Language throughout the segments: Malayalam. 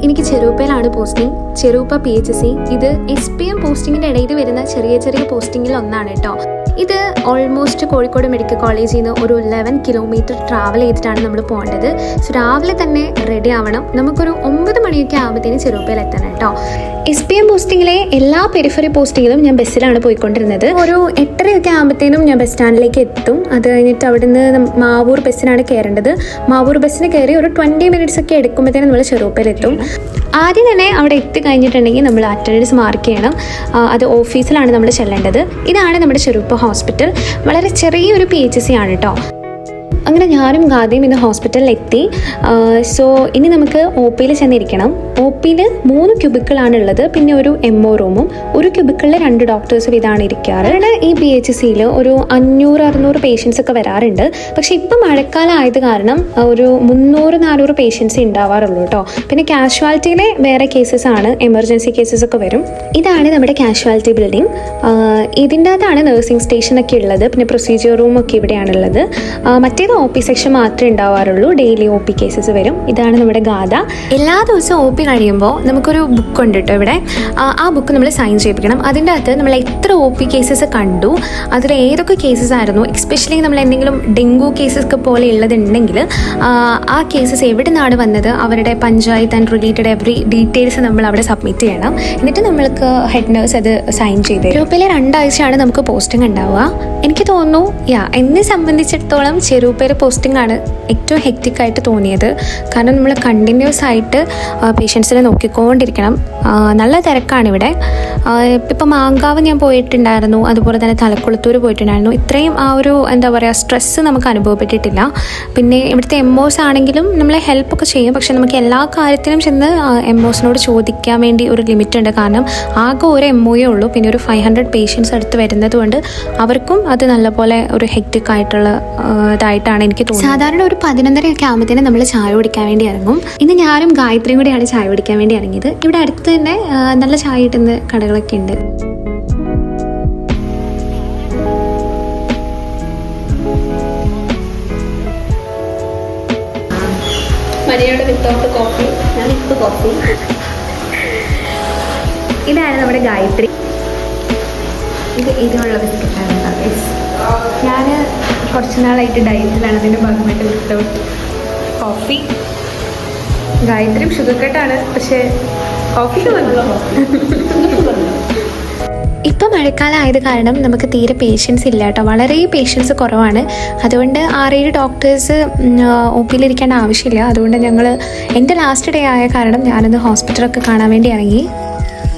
എനിക്ക് ചെറുപ്പയിലാണ് പോസ്റ്റിംഗ്. ചെറുപ്പ PHC. ഇത് SPM പോസ്റ്റിങ്ങിൻ്റെ ഇടയിൽ വരുന്ന ചെറിയ ചെറിയ പോസ്റ്റിങ്ങിൽ ഒന്നാണ് കേട്ടോ. ഇത് ഓൾമോസ്റ്റ് കോഴിക്കോട് മെഡിക്കൽ കോളേജിൽ നിന്ന് ഒരു 11 കിലോമീറ്റർ ട്രാവൽ ചെയ്തിട്ടാണ് നമ്മൾ പോകേണ്ടത്. സോ രാവിലെ തന്നെ റെഡി ആവണം. നമുക്കൊരു 9 മണിയൊക്കെ ആകുമ്പോഴത്തേന് ചെറുപ്പയിൽ എത്തണം കേട്ടോ. SPM പോസ്റ്റിങ്ങിലെ എല്ലാ പെരിഫറി പോസ്റ്റിങ്ങിലും ഞാൻ ബസ്സിലാണ് പോയിക്കൊണ്ടിരുന്നത്. ഒരു 8:30 ആകുമ്പോഴത്തേനും ഞാൻ ബസ് സ്റ്റാൻഡിലേക്ക് എത്തും. അത് കഴിഞ്ഞിട്ട് അവിടെ നിന്ന് മാവൂർ ബസ്സിനാണ് കയറേണ്ടത്. മാവൂർ ബസ്സിന് കയറി ഒരു 20 മിനിറ്റ്സ് ഒക്കെ എടുക്കുമ്പോഴത്തേനും നമ്മൾ ചെറുപ്പയിലെത്തും. ആദ്യം തന്നെ അവിടെ എത്തിക്കഴിഞ്ഞിട്ടുണ്ടെങ്കിൽ നമ്മൾ അറ്റൻഡൻസ് മാർക്ക് ചെയ്യണം. അത് ഓഫീസിലാണ് നമ്മൾ ചെല്ലേണ്ടത്. ഇതാണ് നമ്മുടെ ചെറുപ്പ ഹോസ്പിറ്റൽ. വളരെ ചെറിയൊരു PHC ആണ് കേട്ടോ. അങ്ങനെ ഞാനും ഗാദിയും ഇന്ന് ഹോസ്പിറ്റലിൽ എത്തി. സോ ഇനി നമുക്ക് OPയിൽ ചെന്നിരിക്കണം. OPയിൽ 3 ക്യൂബിക്കിളാണുള്ളത്. പിന്നെ ഒരു MO റൂമും. ഒരു ക്യൂബിക്കിളിൽ 2 ഡോക്ടേഴ്സ് വീതമാണ് ഇരിക്കാറ്. ഈ PHCയിൽ ഒരു 500-600 പേഷ്യൻസ് ഒക്കെ വരാറുണ്ട്. പക്ഷേ ഇപ്പം മഴക്കാലം ആയത് കാരണം ഒരു 300-400 പേഷ്യൻസ് ഉണ്ടാവാറുള്ളൂ കേട്ടോ. പിന്നെ കാഷ്വാലിറ്റിയിലെ വേറെ കേസസ് ആണ്, എമർജൻസി കേസസ് ഒക്കെ വരും. ഇതാണ് നമ്മുടെ കാഷ്വാലിറ്റി ബിൽഡിംഗ്. ഇതിൻ്റെ അകത്താണ് നഴ്സിംഗ് സ്റ്റേഷനൊക്കെ ഉള്ളത്. പിന്നെ പ്രൊസീജിയർ റൂമൊക്കെ ഇവിടെയാണുള്ളത്. മറ്റേത് OP സെക്ഷൻ മാത്രമേ ഉണ്ടാവാറുള്ളൂ. ഡെയിലി OP കേസസ് വരും. ഇതാണ് നമ്മുടെ ഗാഥ. എല്ലാ ദിവസവും OP കഴിയുമ്പോൾ നമുക്കൊരു ബുക്ക് ഉണ്ട് കേട്ടോ ഇവിടെ. ആ ബുക്ക് നമ്മൾ സൈൻ ചെയ്യിപ്പിക്കണം. അതിൻ്റെ അകത്ത് നമ്മൾ എത്ര OP കേസസ് കണ്ടു, അതിൽ ഏതൊക്കെ കേസസ് ആയിരുന്നു, എസ്പെഷ്യലി നമ്മൾ എന്തെങ്കിലും ഡെങ്കു കേസസ് ഒക്കെ പോലെ ഉള്ളതുണ്ടെങ്കിൽ ആ കേസസ് എവിടെ നിന്നാണ് വന്നത്, അവരുടെ panchayat and related every details നമ്മൾ അവിടെ സബ്മിറ്റ് ചെയ്യണം. എന്നിട്ട് നമ്മൾക്ക് ഹെഡ് നേഴ്സ് അത് സൈൻ ചെയ്ത് തരും. ഗ്രൂപ്പിലെ 2 ആഴ്ചയാണ് നമുക്ക് പോസ്റ്റിംഗ് ഉണ്ടാവുക. എനിക്ക് തോന്നുന്നു എന്നെ സംബന്ധിച്ചിടത്തോളം ചെറുപ്പേര് പോസ്റ്റിംഗ് ആണ് ഏറ്റവും ഹെക്റ്റിക്കായിട്ട് തോന്നിയത്. കാരണം നമ്മൾ കണ്ടിന്യൂസ് ആയിട്ട് പേഷ്യൻസിനെ നോക്കിക്കൊണ്ടിരിക്കണം. നല്ല തിരക്കാണിവിടെ. ഇപ്പം മാങ്കാവ് ഞാൻ പോയിട്ടുണ്ടായിരുന്നു, അതുപോലെ തന്നെ തലക്കുളത്തൂർ പോയിട്ടുണ്ടായിരുന്നു. ഇത്രയും ആ ഒരു സ്ട്രെസ്സ് നമുക്ക് അനുഭവപ്പെട്ടിട്ടില്ല. പിന്നെ ഇവിടുത്തെ MOs ആണെങ്കിലും നമ്മളെ ഹെൽപ്പൊക്കെ ചെയ്യും. പക്ഷെ നമുക്ക് എല്ലാ കാര്യത്തിനും ചെന്ന് MOസിനോട് ചോദിക്കാൻ വേണ്ടി ഒരു ലിമിറ്റ് ഉണ്ട്. കാരണം ആകെ ഒരു MOയേ ഉള്ളൂ. പിന്നെ ഒരു 500 പേഷ്യൻസ് അടുത്ത് വരുന്നത് കൊണ്ട് അവർക്കും അത് നല്ലപോലെ ഒരു ഹെക്റ്റിക്കായിട്ടുള്ള ഇതായിട്ടാണ് എനിക്ക് തോന്നുന്നത്. സാധാരണ ഒരു 11:30 ആകുമ്പോഴത്തേനും നമ്മൾ ചായ കുടിക്കാൻ വേണ്ടി ഇറങ്ങും. ഇന്ന് ഞാനും ഗായത്രിയും കൂടിയാണ് ചായ കുടിക്കാൻ വേണ്ടി ഇറങ്ങിയത്. ഇവിടെ അടുത്ത് തന്നെ നല്ല ചായ കിട്ടുന്ന കടകളൊക്കെ ഉണ്ട്. മരിയോട് വിത്തൗട്ട് കോഫി, ഞാനിപ്പോൾ കോഫി. ഇതാണ് നമ്മുടെ ഗായത്രി. ഇതുള്ള ബിസ്ക്കറ്റാണ്. ഞാൻ കുറച്ച് നാളായിട്ട് ഡയറ്റിലാണ്. അതിൻ്റെ ഭാഗമായിട്ട് വിത്തൗട്ട് കോഫി. ഗായത്രിയും ഷുഗർ കട്ടാണ്, പക്ഷേ കോഫിക്ക് വന്നല്ലോ. ഇപ്പം മഴക്കാലം ആയത് കാരണം നമുക്ക് തീരെ പേഷ്യൻസ് ഇല്ല കേട്ടോ. വളരെ പേഷ്യൻസ് കുറവാണ്. അതുകൊണ്ട് 6-7 ഡോക്ടേഴ്സ് OPയിലിരിക്കേണ്ട ആവശ്യമില്ല. അതുകൊണ്ട് എൻ്റെ ലാസ്റ്റ് ഡേ ആയ കാരണം ഞാനൊന്ന് ഹോസ്പിറ്റലൊക്കെ കാണാൻ വേണ്ടി ഇറങ്ങി.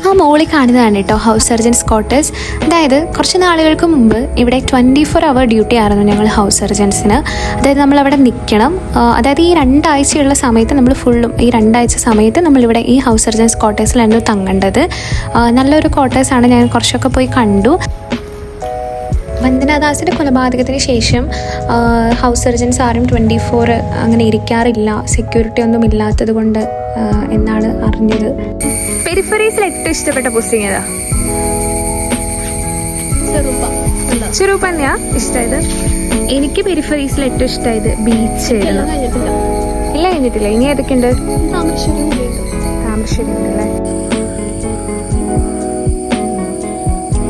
ആ മോളിൽ കാണുന്നതാണ് കേട്ടോ ഹൗസ് സർജൻസ് ക്വാർട്ടേഴ്സ്. അതായത് കുറച്ച് നാളുകൾക്ക് മുമ്പ് ഇവിടെ 24 hour ഡ്യൂട്ടി ആയിരുന്നു ഞങ്ങൾ ഹൗസ് സർജൻസിന്. അതായത് നമ്മളവിടെ നിൽക്കണം. അതായത് ഈ 2 ആഴ്ചയുള്ള സമയത്ത് നമ്മൾ ഫുള്ളും ഈ 2 ആഴ്ച സമയത്ത് നമ്മളിവിടെ ഈ ഹൗസ് സർജൻസ് ക്വാർട്ടേഴ്സിലായിരുന്നു തങ്ങേണ്ടത്. നല്ലൊരു ക്വാർട്ടേഴ്സാണ്. ഞാൻ കുറച്ചൊക്കെ പോയി കണ്ടു. വന്ദനാദാസിൻ്റെ കൊലപാതകത്തിന് ശേഷം ഹൗസ് സർജൻസ് ആരും 24 അങ്ങനെ ഇരിക്കാറില്ല, സെക്യൂരിറ്റി ഒന്നും ഇല്ലാത്തത് കൊണ്ട് എന്നാണ് അറിഞ്ഞത്. പെരിഫറീസിൽ ഏറ്റവും ഇഷ്ടപ്പെട്ട പോസ്റ്റിംഗ് ഏതാ? ചെറുപ്പ തന്നെയാ ഇഷ്ടമായത്. എനിക്ക് പെരിഫറീസിൽ ഏറ്റവും ഇഷ്ടമായത് ബീച്ച് ആയിരുന്നു. ഇല്ല കഴിഞ്ഞിട്ടില്ല. ഇനി ഏതൊക്കെ ഉണ്ട്? താമരശ്ശേരി ഉണ്ടല്ലേ.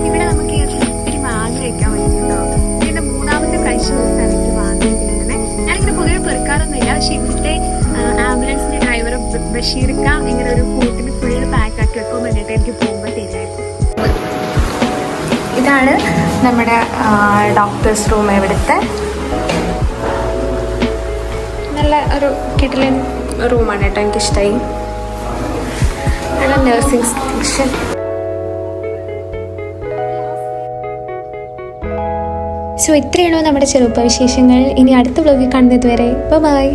ഇവിടെ നമുക്ക് ഒത്തിരി മാങ്ങ കഴിക്കാൻ പറ്റുന്നുണ്ടോ? പിന്നെ 3ാമത്തെ കഴിച്ച ദിവസമാണ് എനിക്ക് മാങ്ങ കഴിക്കുന്നത്. ഞാനിങ്ങനെ പൊതുവെ പെറുക്കാറൊന്നുമില്ല. പക്ഷെ ഇവിടുത്തെ ആംബുലൻസിന്റെ ഡ്രൈവർ ബഷീർക്ക ഇങ്ങനെ ഒരു കൂട്ടിന് ഫുള്ള് പാക്ക് ആക്കി വെക്കാൻ വേണ്ടിയിട്ട് എനിക്ക് പോകുമ്പോൾ തരുമായിരുന്നു. ഇതാണ് നമ്മുടെ ഡോക്ടേഴ്സ് റൂം. ഇവിടുത്തെ നല്ല ഒരു കിടിലൻ റൂമാണ് കേട്ടോ. എനിക്കിഷ്ടമായി. നല്ല നഴ്സിംഗ് സെക്ഷൻ. സോ ഇത്രയാണോ നമ്മുടെ ചെറുപ്പ വിശേഷങ്ങൾ. ഇനി അടുത്ത വ്ലോഗിൽ കാണുന്നത് വരെ ബൈ.